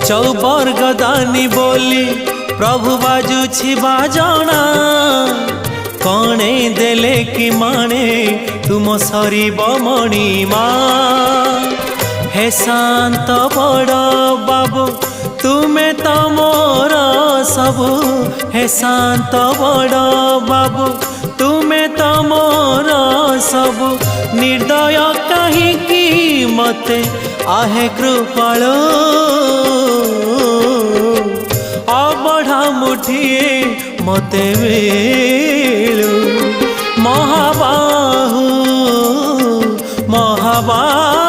चौबर्ग दानी बोली प्रभु बाजुछि बाजना कणे देले कि माने तुम सरीब मणिमा हे शांत बड़ बाबू तुमे तो मोर सबु हे शांत बड़ बाबू तुमे तो मोर सबु निर्दय कहीं मते आहे कृपाल अबढ़ा मुठिए मते मिलू महाबाहु महाबाहु